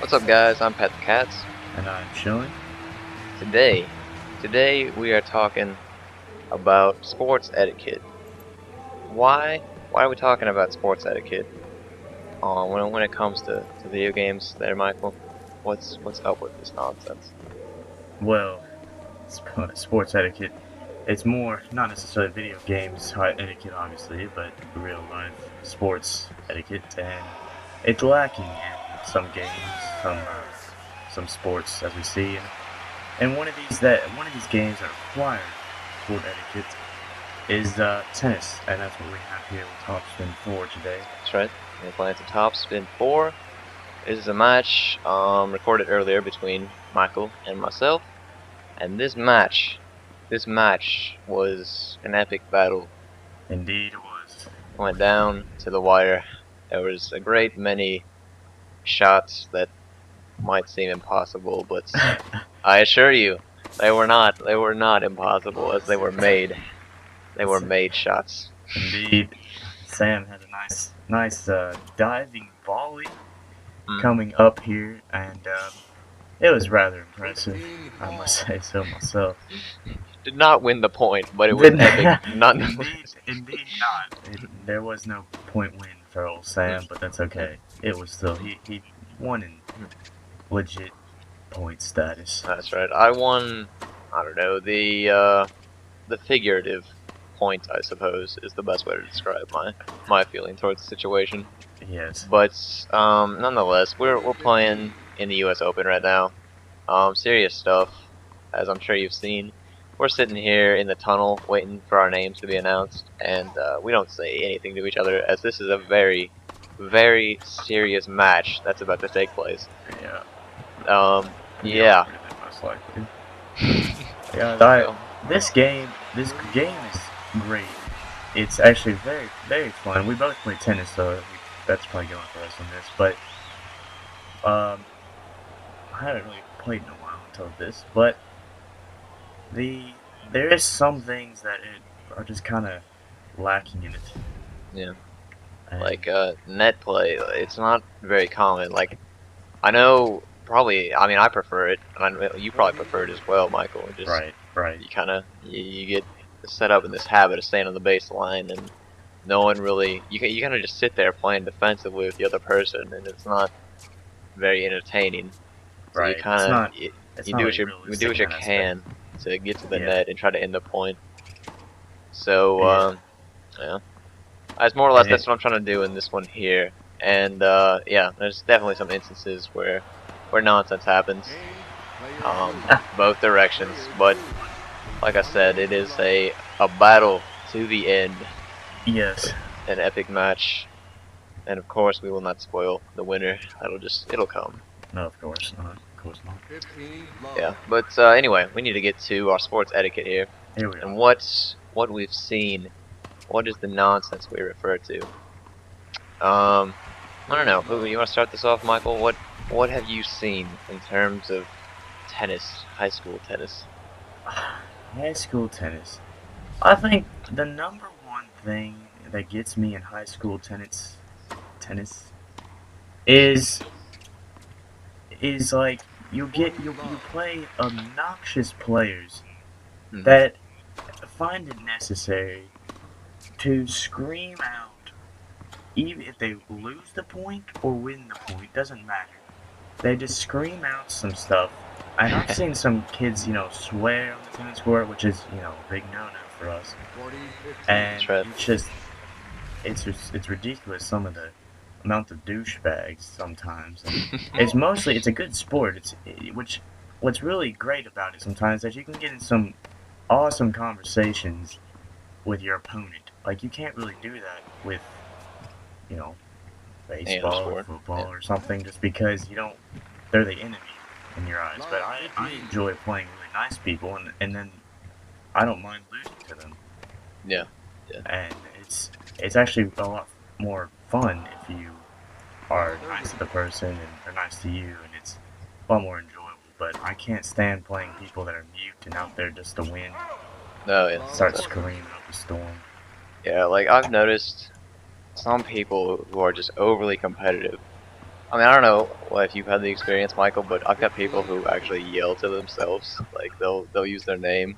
What's up, guys? I'm Pat the Cats. And I'm chilling. Today, today we are talking about sports etiquette. Why? Why are we talking about sports etiquette? When it comes to video games, there, Michael. What's up with this nonsense? Well, sports etiquette. It's more not necessarily video games etiquette, obviously, but real life sports etiquette, and it's lacking in some games, some sports, as we see. And one of these games that require sport etiquette is tennis, and that's what we have here with Top Spin 4 today. That's right. We're playing some Top Spin 4. This is a match recorded earlier between Michael and myself, and this match was an epic battle. Indeed, it was. Went down to the wire. There was a great many shots that might seem impossible, but I assure you, they were not. They were not impossible, as they were made. They were made shots. Indeed, Sam had a nice diving volley coming up here, and it was rather impressive. I must say so myself. Did not win the point, but it was epic. Indeed not. There was no point win for old Sam, but that's okay. It was still he won in legit point status. That's right. I won. I don't know, the figurative point, I suppose, is the best way to describe my feeling towards the situation. Yes. But nonetheless, we're playing in the U.S. Open right now. Serious stuff, as I'm sure you've seen. We're sitting here in the tunnel waiting for our names to be announced, and we don't say anything to each other, as this is a very, very serious match that's about to take place. Yeah. Yeah. Most likely. Yeah. This game is great. It's actually very, very fun. We both play tennis, so that's probably going for us on this. But I haven't really played in a while until this. But there is some things that are just kind of lacking in it. Yeah. And Like net play, it's not very common. Like, I know probably. I mean, I prefer it, and I know you probably prefer it as well, Michael. Just right. you kind of you get set up in this habit of staying on the baseline, and no one really. You kind of just sit there playing defensively with the other person, and it's not very entertaining. So Right. you kind of you It's do not what really you do what you realistic in that can to get to the Yeah. net and try to end the point. So Yeah. yeah, that's more or less And that's what I'm trying to do in this one here. And yeah, there's definitely some instances where nonsense happens, both directions. But like I said, it is a battle to the end, Yes. an epic match, and of course we will not spoil the winner. It'll come. No, of course not. Of course not. Yeah, but anyway, we need to get to our sports etiquette here, Here we and go. what we've seen. What is the nonsense we refer to? I don't know. Who you want to start this off, Michael? What have you seen in terms of tennis, high school tennis? High school tennis. I think the number one thing that gets me in high school tennis is like you play obnoxious players Mhm. that find it necessary to scream out, even if they lose the point or win the point, doesn't matter. They just scream out some stuff. And I've seen some kids, swear on the tennis court, which is, a big no-no for us. And That's right. it's ridiculous, some of the amount of douchebags sometimes. And it's a good sport. What's really great about it sometimes is that you can get in some awesome conversations with your opponent. Like, you can't really do that with, you know, baseball or sport. football Yeah. or something, just because they're the enemy in your eyes. But I enjoy playing really nice people, and then I don't mind losing to them. Yeah. And it's actually a lot more fun if you are nice to the person and they're nice to you, and it's a lot more enjoyable. But I can't stand playing people that are mute and out there just to win, Oh yeah. start screaming up a storm. Yeah, like I've noticed some people who are just overly competitive. I mean, I don't know if you've had the experience, Michael, but I've got people who actually yell to themselves. Like they'll use their name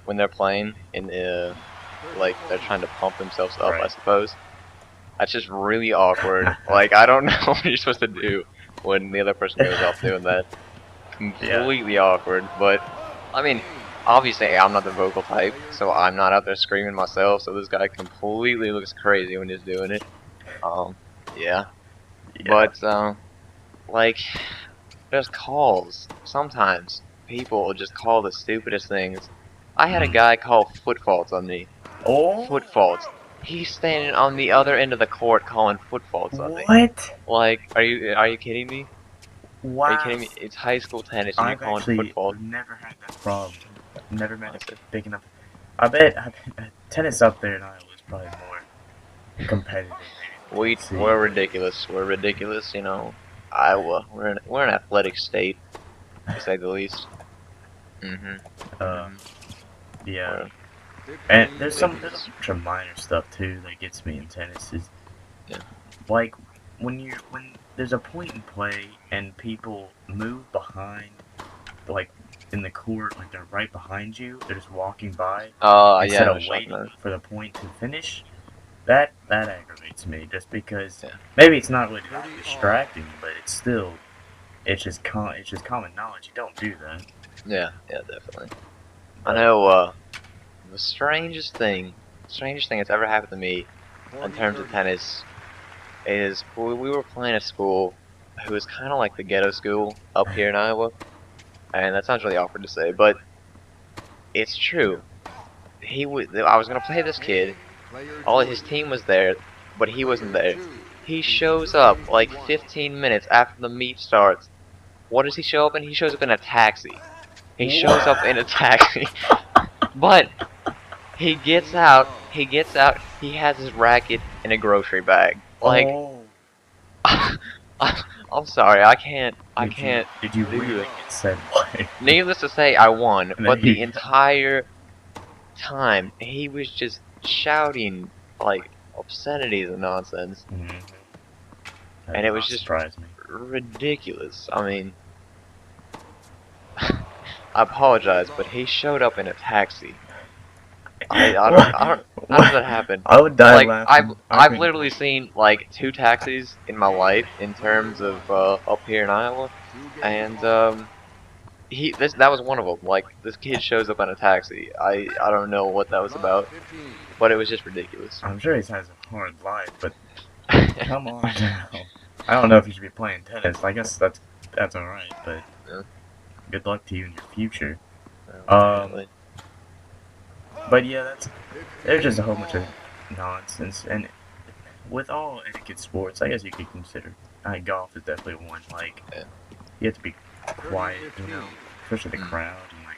when they're playing, and like they're trying to pump themselves up, I Right. suppose. That's just really awkward. Like I don't know what you're supposed to do when the other person goes off doing that. Yeah. Completely awkward. But I mean, obviously I'm not the vocal type, so I'm not out there screaming myself. So this guy completely looks crazy when he's doing it. Um, yeah. Yeah. But like there's calls. Sometimes people will just call the stupidest things. I had a Mm. guy call foot faults on me. Oh, Foot faults. He's standing on the other end of the court calling foot faults on me. what? Like, are you kidding me? Are you Wow. kidding me? It's high school tennis and you're I've calling foot actually faults. never had that problem. Never met I it said, big enough. I bet tennis up there in Iowa is probably more competitive maybe than we're Tennessee, ridiculous. We're ridiculous. You know, Iowa. We're an athletic state to say the least. Mhm. but Mhm. yeah. We're And there's ridiculous. a bunch of minor stuff too that gets me in tennis is Yeah. like when there's a point in play and people move behind like in the court, like they're right behind you, they're just walking by Yeah, I instead know of what you're talking waiting about. for the point to finish. That aggravates me just because Yeah. maybe it's not really that distracting, but it's just common knowledge. You don't do that. Yeah. Yeah. Definitely. I But know. The strangest thing that's ever happened to me in terms of tennis is we were playing a school who was kind of like the ghetto school up here in Iowa, and that sounds really awkward to say, but it's true. I was gonna play this kid. All his team was there, but he wasn't there. He shows up like 15 minutes after the meet starts. What does he show up in? He shows up in a taxi. He shows up in a taxi, but he gets out. He gets out. He has his racket in a grocery bag. Like, oh, I'm sorry, I can't. I can't did you do really this. get sent away? Needless to say, I won, There but you the go. entire time he was just shouting like obscenities and nonsense, Mm-hmm. That and does it was not just surprise me. ridiculous. I mean, I apologize, but he showed up in a taxi. What? I don't. How does What? that happen? I would die Like laughing. I I've couldn't literally believe. seen like 2 taxis in my life in terms of up here in Iowa, and that was one of them. Like this kid shows up in a taxi. I don't know what that was about, but it was just ridiculous. I'm sure he has a hard life, but come on now. I don't know if you should be playing tennis. I guess that's all right, but Yeah, good luck to you in your future. Um, apparently. but yeah, there's just a whole bunch of nonsense, and with all etiquette sports, I guess you could consider. Golf is definitely one. Like Yeah. you have to be quiet, especially the Mm. crowd and like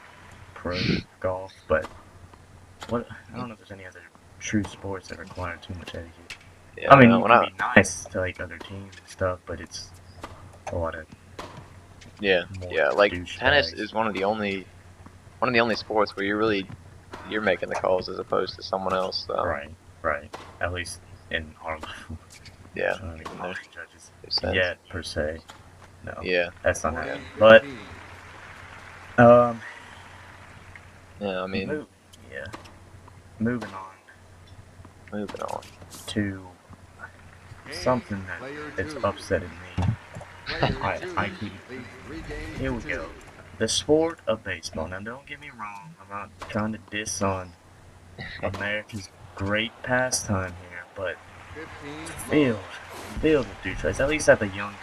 pro golf. But what I don't know if there's any other true sports that require too much etiquette. Yeah, I mean, no, you can be nice to like other teams and stuff, but it's a lot of yeah, more yeah. Like tennis douchebags. is one of the only sports where you're making the calls as opposed to someone else. So Right, right. At least in our level. yeah, I don't even in call their any judges sense. yet per se. No, Yeah, that's not yeah, happening. But um, yeah. I mean, move. Yeah, moving on moving on. to something that's upsetting me. I keep. Here we go. The sport of baseball. Now, don't get me wrong. I'm not trying to diss on America's great pastime here, but filled, filled with douchebags. At least at the younger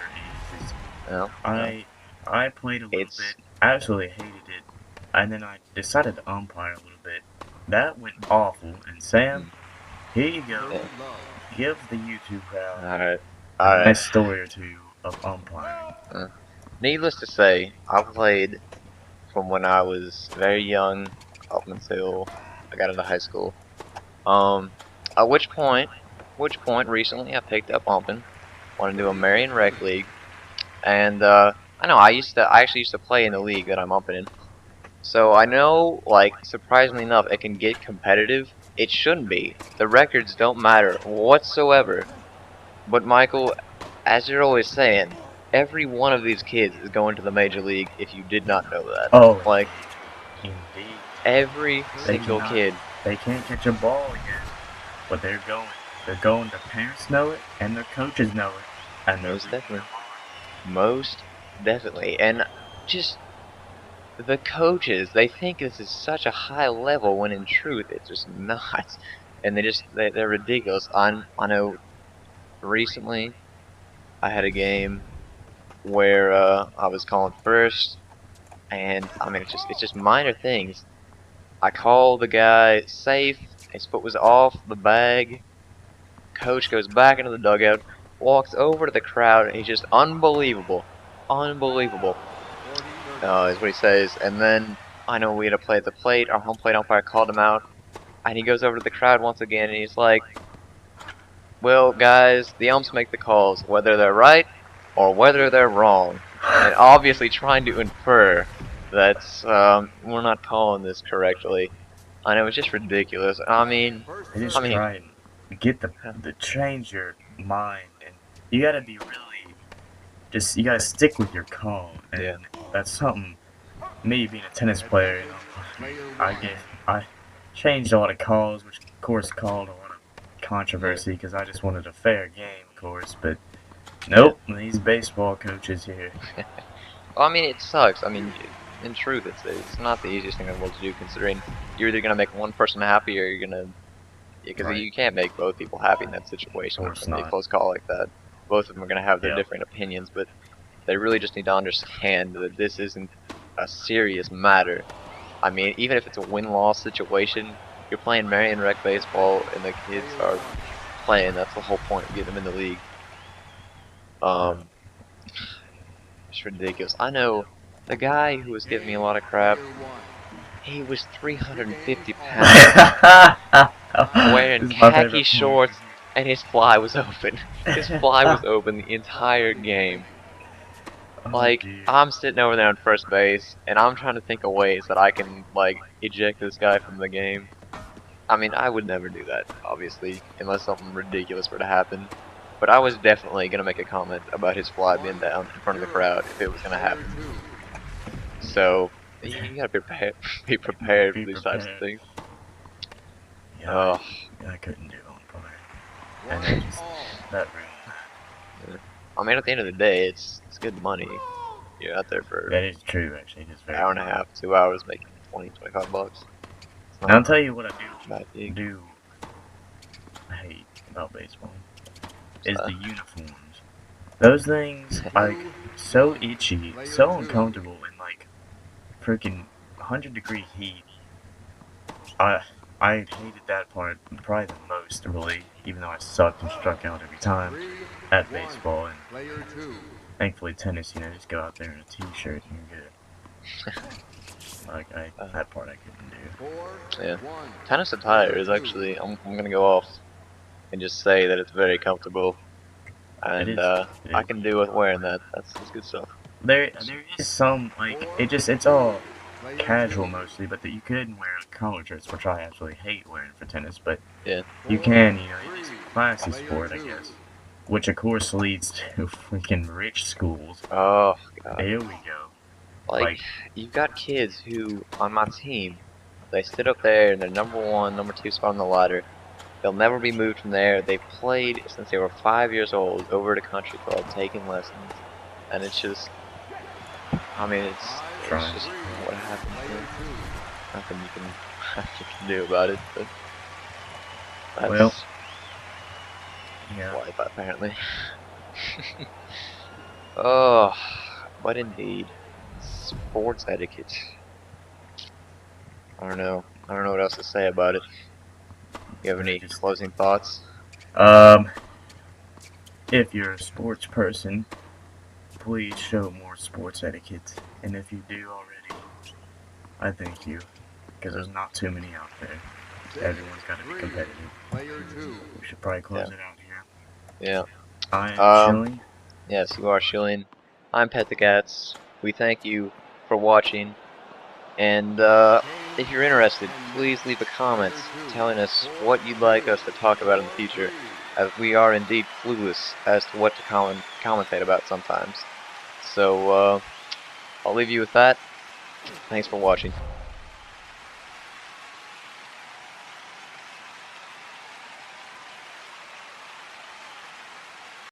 ages. No, no. I played a little It's bit. Absolutely hated it, and then I decided to umpire a little bit. That went awful. And Sam, here you go. yeah. Give the YouTube crowd All right, a all right. nice story or two of umpiring. Needless to say, I played from when I was very young up until I got into high school. Um, at which point recently I picked up umping, wanted to do a Marion Rec League, and I know I actually used to play in the league that I'm umping in. So I know, like, surprisingly enough, it can get competitive. It shouldn't be. The records don't matter whatsoever. But Michael, as you're always saying, every one of these kids is going to the major league if you did not know that. Oh, Like, indeed. every They single cannot. kid. They can't catch a ball yet, but they're going. They're going. Their parents know it, and their coaches know it, and they're Most rooting definitely. them Most definitely. And just the coaches, they think this is such a high level when in truth it's just not. And they're ridiculous. I know recently I had a game where I was calling first, and I mean it's just minor things. I call the guy safe, his foot was off the bag. Coach goes back into the dugout, walks over to the crowd, and he's just unbelievable. Unbelievable. Is what he says. And then I know we had to play at the plate. Our home plate umpire called him out, and he goes over to the crowd once again, and he's like, "Well, guys, the umps make the calls, whether they're right or whether they're wrong," and obviously trying to infer that we're not calling this correctly. And it was just ridiculous. They I just mean, try and get the change your mind, and you gotta be really just you gotta stick with your call, yeah, and that's something. Me being a tennis player, I changed a lot of calls, which of course caused a lot of controversy because I just wanted a fair game, of course. But yeah. nope, these baseball coaches here. Well, I mean, it sucks. I mean, in truth, it's not the easiest thing in the world to do, considering you're either gonna make one person happy or you're gonna, because Right. you can't make both people happy in that Of situation when it's course gonna be a not. close call like that. Both of them are gonna have their Yep. different opinions, but they really just need to understand that this isn't a serious matter. I mean, even if it's a win-loss situation, you're playing Marion Rec baseball, and the kids are playing. That's the whole point of getting them in the league. Um, it's ridiculous. I know the guy who was giving me a lot of crap. He was 350 pounds, wearing This is my khaki favorite part. shorts, and his fly was open. His fly was open the entire game. Oh Like, dear. I'm sitting over there on first base, and I'm trying to think of ways that I can, like, eject this guy from the game. I mean, I would never do that, obviously, unless something ridiculous were to happen. But I was definitely going to make a comment about his fly being down in front of the crowd if it was going to happen. So, you gotta be prepared for Be these types of prepared. things. Yeah, Oh, I couldn't do umpire. And it just that ruined I mean, at the end of the day, it's good money. You're out there for that is true actually. It is an very hour and a good. half, 2 hours, making 20, 25 bucks. It's And I'll not tell you what a bad gig. I hate about baseball is So, the uniforms. Those things like so itchy, so uncomfortable in like freaking 100-degree heat. I I hated that part probably the most really, even though I sucked and struck out every time at baseball and thankfully tennis, just go out there in a t-shirt and you're good. Like uh, that part I couldn't do. yeah. Tennis attire is actually, I'm gonna go off and just say that it's very comfortable. It And, is. It I is. can do with wearing that. That's good stuff. There is some like it's all casual mostly, but that you could wear collared shirts, which I absolutely hate wearing for tennis. But Yeah. you can, it's a classy sport, I guess. Which of course leads to freaking rich schools. Oh, God. There we go. Like, you've got kids who, on my team, they sit up there in their number one, number two spot on the ladder. They'll never be moved from there. They've played since they were 5 years old over at a country club, taking lessons. And it's just, I mean, it's just what happens. Nothing you can do about it, but that's Well, yeah. life, apparently. Oh, but indeed, sports etiquette. I don't know. I don't know what else to say about it. You have any closing thoughts? If you're a sports person, please show more sports etiquette. And if you do already, I thank you. Because there's not too many out there. Everyone's got to be competitive. We should probably close it out here. Yeah. I am Chilling. Yes, you are Shillian. I'm Pet the Cats. We thank you for watching. And if you're interested, please leave a comment telling us what you'd like us to talk about in the future. as we are indeed clueless as to what to commentate about sometimes. So I'll leave you with that. Thanks for watching.